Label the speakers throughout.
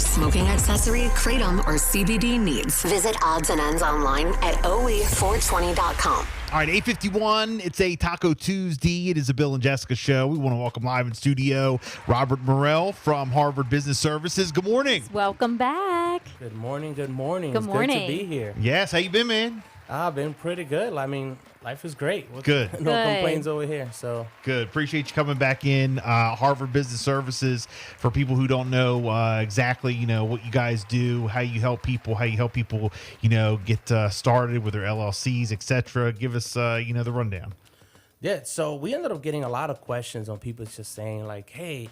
Speaker 1: smoking accessory, kratom, or CBD needs. Visit Odds and Ends online at OE420.com.
Speaker 2: All right, 8:51. It's a Taco Tuesday. It is a Bill and Jessica show. We want to welcome live in studio Robert Morel from Harvard Business Services. Good morning.
Speaker 3: Welcome back.
Speaker 4: Good morning. Good morning.
Speaker 3: Good morning.
Speaker 4: It's good to be here.
Speaker 2: Yes, how you been, man?
Speaker 4: I've been pretty good. I mean, life is great.
Speaker 2: Good.
Speaker 4: No
Speaker 3: Good.
Speaker 4: complaints over here. So
Speaker 2: Good. Appreciate you coming back in. Harvard Business Services, for people who don't know exactly, what you guys do, how you help people, get started with their LLCs, etc. Give us, the rundown.
Speaker 4: yeah, so we ended up getting a lot of questions on people just saying like, hey,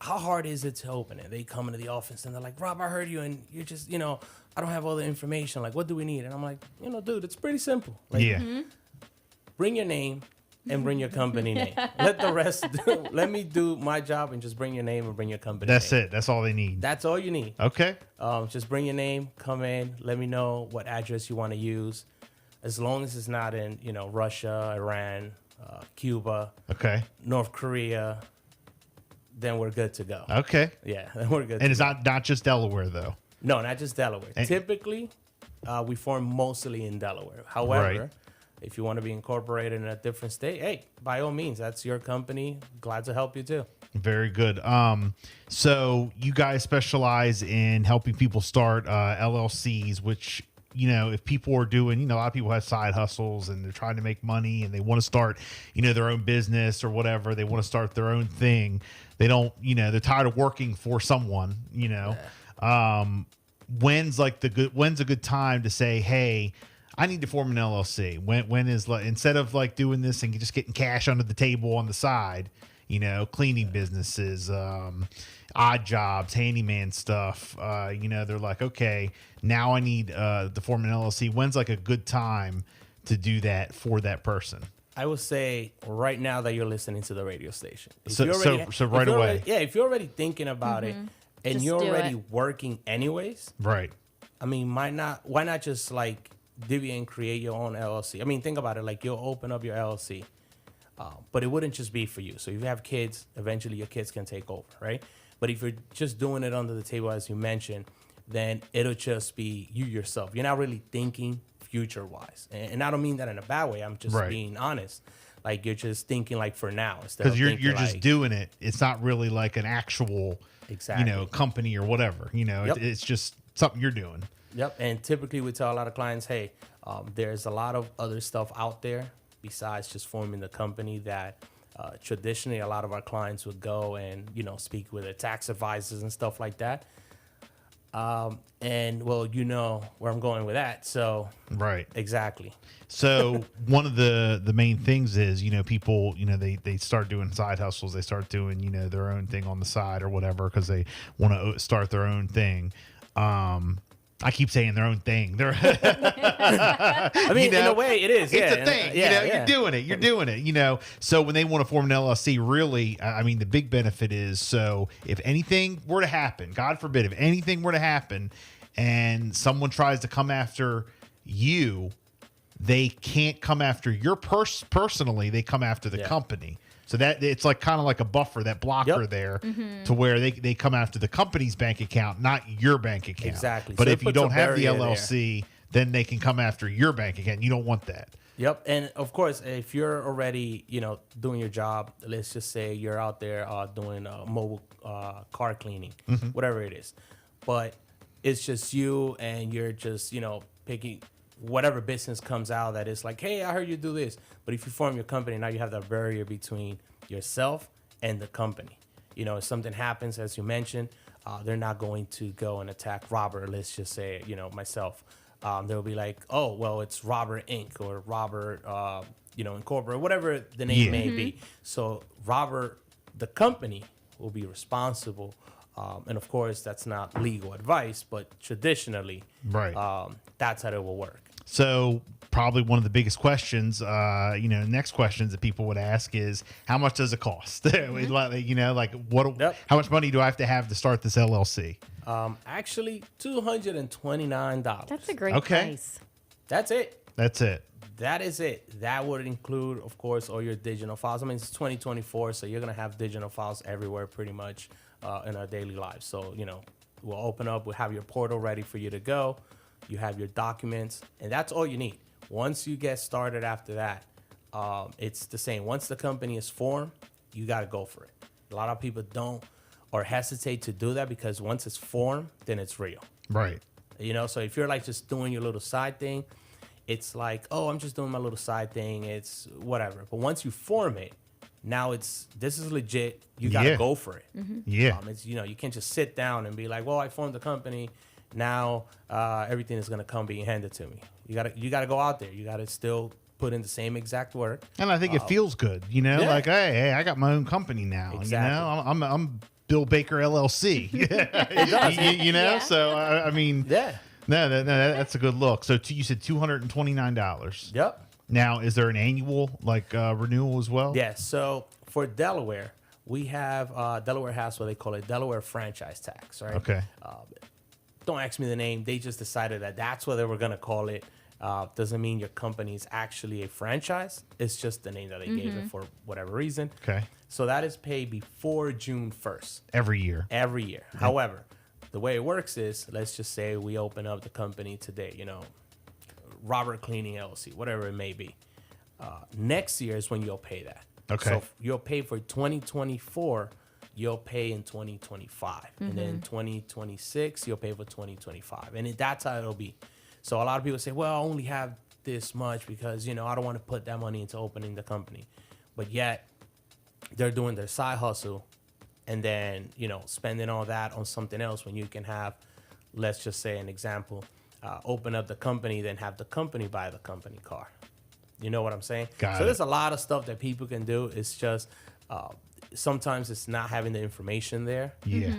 Speaker 4: how hard is it to open it? They come into the office and they're like, Rob, I heard you and you're just, I don't have all the information. Like, what do we need? And I'm like, dude, it's pretty simple. Like,
Speaker 2: Yeah.
Speaker 4: bring your name and bring your company name. Let the rest let me do my job and just bring your name and bring your company
Speaker 2: That's
Speaker 4: name.
Speaker 2: it. That's all they need.
Speaker 4: That's all you need.
Speaker 2: Okay.
Speaker 4: Just bring your name, come in, let me know what address you want to use. As long as it's not in, Russia, Iran, Cuba,
Speaker 2: Okay.
Speaker 4: North Korea, then we're good to go.
Speaker 2: Okay.
Speaker 4: Yeah, then we're good
Speaker 2: And
Speaker 4: to
Speaker 2: it's
Speaker 4: go.
Speaker 2: not just Delaware, though.
Speaker 4: No, not just Delaware.
Speaker 2: And-
Speaker 4: Typically, we form mostly in Delaware. However,
Speaker 2: Right.
Speaker 4: if you want to be incorporated in a different state, hey, by all means, that's your company. Glad to help you too.
Speaker 2: Very good. So you guys specialize in helping people start LLCs, which, if people are doing, a lot of people have side hustles and they're trying to make money and they want to start, their own business or whatever. They want to start their own thing. They don't, they're tired of working for someone, when's a good time to say, hey, I need to form an LLC? When is, like, instead of like doing this and just getting cash under the table on the side, cleaning businesses, odd jobs, handyman stuff, they're like, okay, now I need to form an LLC. When's like a good time to do that for that person?
Speaker 4: I would say right now that you're listening to the radio station. If
Speaker 2: So-
Speaker 4: you're
Speaker 2: so right away.
Speaker 4: If you're already thinking about it and
Speaker 3: Just
Speaker 4: you're
Speaker 3: do
Speaker 4: already
Speaker 3: it.
Speaker 4: working anyways,
Speaker 2: Right.
Speaker 4: I mean, why not just like divvy and create your own LLC? I mean, think about it. Like, you'll open up your LLC, but it wouldn't just be for you. So if you have kids, eventually your kids can take over, right? But if you're just doing it under the table, as you mentioned, then it'll just be you yourself. You're not really thinking future-wise. And I don't mean that in a bad way. I'm just
Speaker 2: Right.
Speaker 4: being honest. Like, you're just thinking like for now.
Speaker 2: Because you're
Speaker 4: thinking
Speaker 2: just
Speaker 4: like,
Speaker 2: doing it. It's not really like an actual,
Speaker 4: Exactly.
Speaker 2: company or whatever.
Speaker 4: Yep.
Speaker 2: It's just something you're doing.
Speaker 4: Yep. And typically we tell a lot of clients, hey, there's a lot of other stuff out there besides just forming the company that traditionally a lot of our clients would go and, speak with their tax advisors and stuff like that. And well, where I'm going with that. So
Speaker 2: Right.
Speaker 4: exactly.
Speaker 2: So one of the main things is, people, they start doing side hustles. They start doing, their own thing on the side or whatever, because they want to start their own thing. I keep saying their own thing. They're
Speaker 4: I mean, in a way it is.
Speaker 2: It's
Speaker 4: yeah.
Speaker 2: a thing.
Speaker 4: Yeah,
Speaker 2: You're doing it. You're doing it. So when they want to form an LLC, really, I mean, the big benefit is, so if anything were to happen, God forbid, if anything were to happen and someone tries to come after you, they can't come after your personally. They come after the
Speaker 4: Yeah.
Speaker 2: company. So that it's like kind of like a buffer, that blocker
Speaker 4: Yep.
Speaker 2: there, to where they come after the company's bank account, not your bank account.
Speaker 4: Exactly.
Speaker 2: But
Speaker 4: So
Speaker 2: if
Speaker 4: it
Speaker 2: you
Speaker 4: puts a
Speaker 2: don't have the
Speaker 4: barrier there.
Speaker 2: LLC, then they can come after your bank account. You don't want that.
Speaker 4: Yep. And of course, if you're already, doing your job, let's just say you're out there doing mobile car cleaning, whatever it is, but it's just you and you're just, picking whatever business comes out that is like, hey, I heard you do this. But if you form your company, now you have that barrier between yourself and the company. If something happens, as you mentioned, they're not going to go and attack Robert, let's just say, myself. They'll be like, oh, well, it's Robert Inc. or Robert, Incorporated, whatever the name may be. So Robert, the company, will be responsible. And of course, that's not legal advice, but traditionally,
Speaker 2: Right.
Speaker 4: that's how it will work.
Speaker 2: So probably one of the biggest questions, next questions that people would ask is, how much does it cost?
Speaker 4: Yep.
Speaker 2: How much money do I have to start this LLC?
Speaker 4: Actually, $229.
Speaker 3: That's a great
Speaker 2: Okay.
Speaker 3: price.
Speaker 4: That's it.
Speaker 2: That's it.
Speaker 4: That is it. That would include, of course, all your digital files. I mean, it's 2024, so you're going to have digital files everywhere pretty much in our daily lives. So, We'll open up. We'll have your portal ready for you to go. You have your documents, and that's all you need. Once you get started after that, it's the same. Once the company is formed, you got to go for it. A lot of people don't or hesitate to do that because once it's formed, then it's real.
Speaker 2: Right.
Speaker 4: You know, so if you're like just doing your little side thing, it's like, oh, I'm just doing my little side thing. It's whatever. But once you form it, now this is legit. You got to go for it.
Speaker 2: Yeah.
Speaker 4: It's, you know, you can't just sit down and be like, well, I formed a company. Now everything is going to come being handed to me. You got to go out there. You got to still put in the same exact work.
Speaker 2: And I think it feels good, you know, like, hey, I got my own company now.
Speaker 4: Exactly.
Speaker 2: You know, I'm Bill Baker LLC. you know,
Speaker 3: Yeah.
Speaker 2: so I mean,
Speaker 4: Yeah.
Speaker 2: no, that's a good look. So you said $229.
Speaker 4: Yep.
Speaker 2: Now, is there an annual like renewal as well?
Speaker 4: Yeah. So for Delaware, we have Delaware has what they call it Delaware franchise tax, right?
Speaker 2: Okay.
Speaker 4: Don't ask me the name. They just decided that that's what they were going to call it. Doesn't mean your company is actually a franchise. It's just the name that they gave it for whatever reason.
Speaker 2: Okay.
Speaker 4: So that is paid before June 1st.
Speaker 2: Every year.
Speaker 4: Every year. However, the way it works is, let's just say we open up the company today, you know, Robert Cleaning LLC, whatever it may be. Next year is when you'll pay that.
Speaker 2: Okay.
Speaker 4: So you'll pay for 2024, you'll pay in 2025. And then 2026, you'll pay for 2025. And that's how it'll be. So a lot of people say, well, I only have this much because, you know, I don't want to put that money into opening the company. But yet they're doing their side hustle and then, you know, spending all that on something else when you can have, let's just say an example, open up the company, then have the company buy the company car. You know what I'm saying?
Speaker 2: Got
Speaker 4: so
Speaker 2: it.
Speaker 4: there's a lot of stuff that people can do. It's just sometimes it's not having the information there.
Speaker 2: Yeah.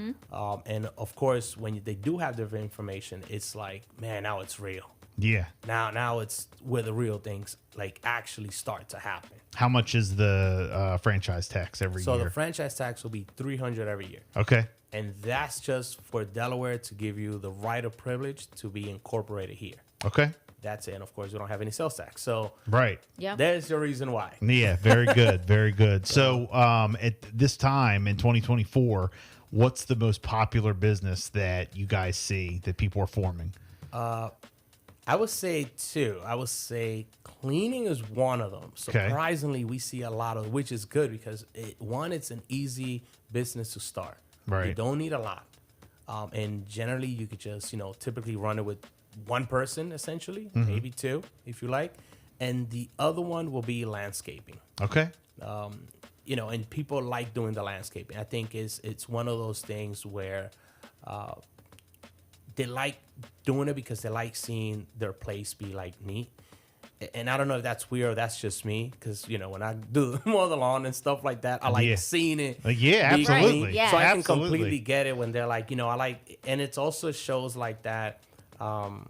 Speaker 4: And of course, when they do have the information, it's like, man, now it's real.
Speaker 2: Yeah.
Speaker 4: Now it's where the real things like actually start to happen.
Speaker 2: How much is the franchise tax every
Speaker 4: So
Speaker 2: year?
Speaker 4: the franchise tax will be $300 every year.
Speaker 2: Okay.
Speaker 4: And that's just for Delaware to give you the right of privilege to be incorporated here.
Speaker 2: Okay.
Speaker 4: That's it. And of course, we don't have any sales tax. So
Speaker 2: Right.
Speaker 3: Yeah.
Speaker 4: there's your reason why.
Speaker 2: Yeah. Very good. Very good. So at this time in 2024, what's the most popular business that you guys see that people are forming?
Speaker 4: I would say two. I would say cleaning is one of them. Surprisingly, we see a lot of, which is good because it's an easy business to start.
Speaker 2: Right.
Speaker 4: You don't need a lot. And generally you could just, you know, typically run it with one person essentially, maybe two if you like. And the other one will be landscaping.
Speaker 2: Okay.
Speaker 4: You know, and people like doing the landscaping. I think it's one of those things where they like doing it because they like seeing their place be like neat. And I don't know if that's weird or that's just me because, you know, when I do mow the lawn and stuff like that, I like seeing it.
Speaker 2: Yeah,
Speaker 4: be
Speaker 2: absolutely.
Speaker 4: clean.
Speaker 3: Yeah.
Speaker 4: So I can
Speaker 2: Absolutely.
Speaker 4: completely get it when they're like, you know, I like, and it's also shows like that, kind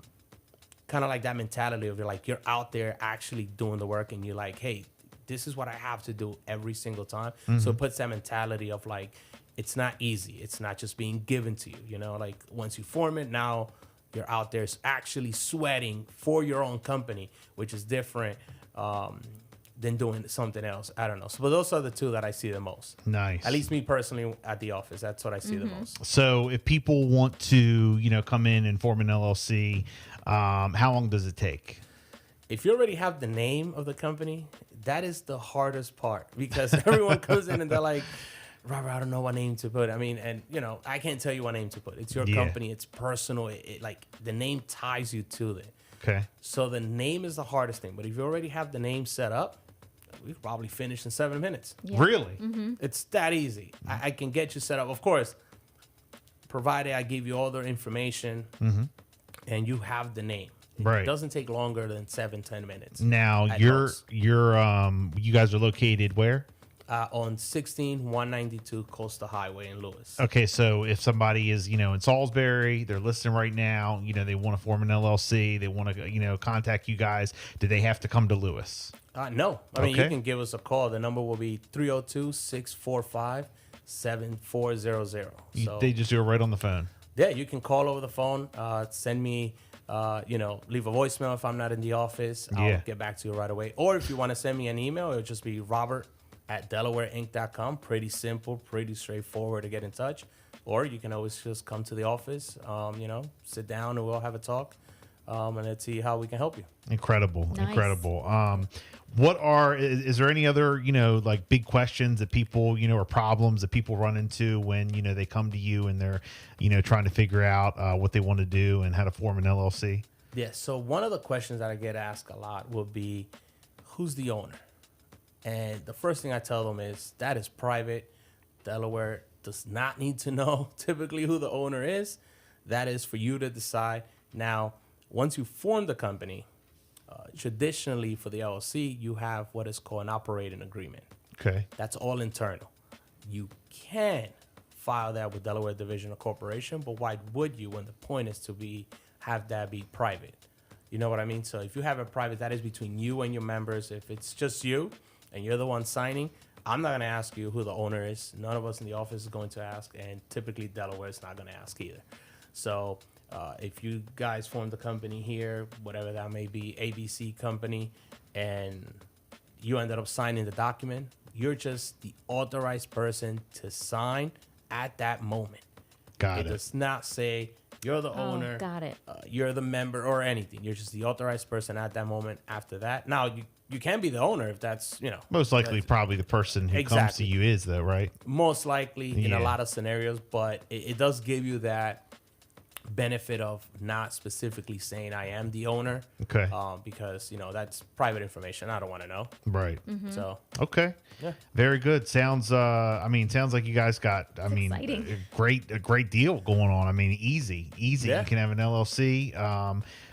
Speaker 4: of like that mentality of like you're out there actually doing the work and you're like, hey, this is what I have to do every single time. So it puts that mentality of like, it's not easy. It's not just being given to you, you know, like once you form it, now you're out there actually sweating for your own company, which is different than doing something else. I don't know. So, but those are the two that I see the most.
Speaker 2: Nice.
Speaker 4: At least me personally at the office, that's what I see the most.
Speaker 2: So if people want to, you know, come in and form an LLC, how long does it take?
Speaker 4: If you already have the name of the company, that is the hardest part because everyone comes in and they're like, Robert, I don't know what name to put. I mean, and you know, I can't tell you what name to put. It's your company. It's personal. It like the name ties you to it.
Speaker 2: Okay.
Speaker 4: So the name is the hardest thing. But if you already have the name set up, we could probably finish in 7 minutes.
Speaker 3: Yeah.
Speaker 2: Really?
Speaker 4: It's that easy. I can get you set up. Of course, provided I give you all their information and you have the name.
Speaker 2: Right.
Speaker 4: It doesn't take longer than 7-10 minutes.
Speaker 2: Now
Speaker 4: at
Speaker 2: you guys are located where?
Speaker 4: On 16192 Coastal Highway in Lewis.
Speaker 2: Okay, so if somebody is, you know, in Salisbury, they're listening right now, you know, they want to form an LLC, they want to, you know, contact you guys, do they have to come to Lewis?
Speaker 4: No. I mean, you
Speaker 2: Okay.
Speaker 4: can give us a call. The number will be 302-645-7400. So,
Speaker 2: They just do it right on the phone.
Speaker 4: yeah, you can call over the phone, send me, you know, leave a voicemail if I'm not in the office. I'll
Speaker 2: Yeah.
Speaker 4: get back to you right away. Or if you want to send me an email, it'll just be robert@delawareinc.com. Pretty simple, pretty straightforward to get in touch. or you can always just come to the office, sit down and we'll have a talk, and let's see how we can help you.
Speaker 2: Incredible.
Speaker 3: Nice.
Speaker 2: Incredible. Is there any other, like big questions that people, or problems that people run into when, they come to you and they're, trying to figure out what they want to do and how to form an LLC?
Speaker 4: Yeah. So one of the questions that I get asked a lot will be, who's the owner? And the first thing I tell them is that is private. Delaware does not need to know typically who the owner is. That is for you to decide. Now, once you form the company, traditionally for the LLC, you have what is called an operating agreement.
Speaker 2: Okay.
Speaker 4: That's all internal. You can file that with Delaware Division of Corporation, but why would you when the point is to have that be private? You know what I mean? So if you have it private, that is between you and your members. If it's just you and you're the one signing, I'm not going to ask you who the owner is. None of us in the office is going to ask, and typically Delaware is not going to ask either. So if you guys form the company here, whatever that may be, ABC company, and you ended up signing the document, you're just the authorized person to sign at that moment.
Speaker 2: Got it.
Speaker 4: It does not say you're the owner,
Speaker 3: got it.
Speaker 4: You're the member or anything. You're just the authorized person at that moment. After that, now you can be the owner if that's,
Speaker 2: Most likely probably the person who comes to you is, though, right?
Speaker 4: Most likely in a
Speaker 2: Yeah.
Speaker 4: lot of scenarios, but it does give you that benefit of not specifically saying I am the owner.
Speaker 2: Okay.
Speaker 4: Because, that's private information. I don't want to know.
Speaker 2: Right.
Speaker 4: So,
Speaker 2: Okay.
Speaker 4: Yeah.
Speaker 2: Very good. Sounds sounds like you guys got,
Speaker 3: exciting.
Speaker 2: a great deal going on. Easy.
Speaker 4: Yeah.
Speaker 2: You can have an LLC.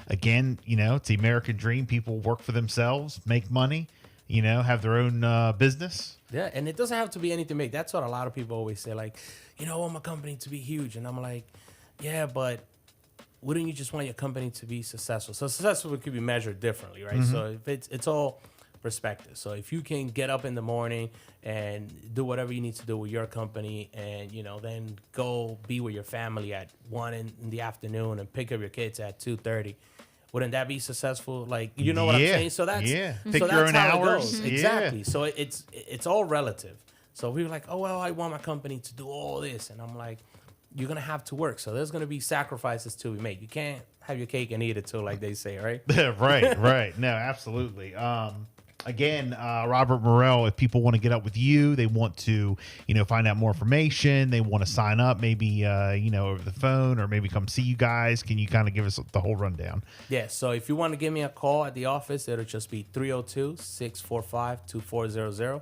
Speaker 2: Again, it's the American dream. People work for themselves, make money, have their own business.
Speaker 4: yeah. And it doesn't have to be anything big. That's what a lot of people always say, like, I want my company to be huge. And I'm like, yeah, but wouldn't you just want your company to be successful? So successful could be measured differently, right? So if it's all perspective. So if you can get up in the morning and do whatever you need to do with your company, and then go be with your family at 1 in the afternoon and pick up your kids at 2:30, wouldn't that be successful? Like, you know what I'm saying? So that's
Speaker 2: Pick
Speaker 4: so
Speaker 2: your
Speaker 4: that's
Speaker 2: own
Speaker 4: how it
Speaker 2: hours.
Speaker 4: goes.
Speaker 2: Yeah.
Speaker 4: Exactly. So it's all relative. So we were like, oh well, I want my company to do all this, and I'm like, you're gonna have to work. So there's gonna be sacrifices to be made. You can't have your cake and eat it too, like they say, right?
Speaker 2: Right. No, absolutely. Again, Robert Morel, if people want to get up with you, they want to, find out more information, they want to sign up, maybe, over the phone, or maybe come see you guys. Can you kind of give us the whole rundown?
Speaker 4: Yeah. So if you want to give me a call at the office, it'll just be 302-645-2400.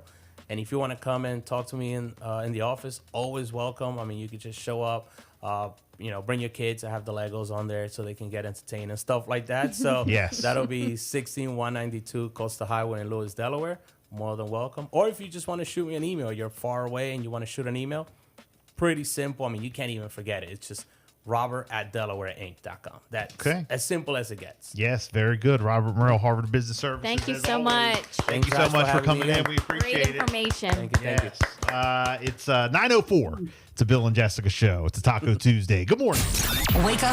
Speaker 4: And if you want to come and talk to me in the office, always welcome. You could just show up, bring your kids. I have the Legos on there so they can get entertained and stuff like that. So
Speaker 2: Yes.
Speaker 4: That'll be 16192 Costa Highway in Lewis, Delaware. More than welcome. Or if you just want to shoot me an email, you're far away and you want to shoot an email, pretty simple. You can't even forget it. It's just robert@delawareinc.com. That's as simple as it gets.
Speaker 2: Yes, very good. Robert Morel, Harvard Business Services.
Speaker 3: Thank you
Speaker 2: as
Speaker 3: so
Speaker 2: always.
Speaker 3: much.
Speaker 2: Thank you so much for coming in. We appreciate
Speaker 3: Great
Speaker 2: it.
Speaker 3: information.
Speaker 4: Thank you.
Speaker 2: Yes. It's 9:04. It's a Bill and Jessica show. It's a Taco Tuesday. Good morning.
Speaker 1: Wake up